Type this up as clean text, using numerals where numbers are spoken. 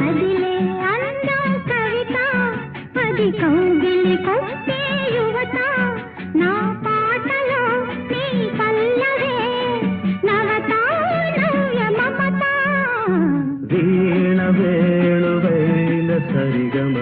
అదిలే అందం కవిత అది కౌగిలికొస్తే యువత నా పాటలో నీ పల్లవే నవత నవ్య మమత వీణ వేణువైన సరిగమ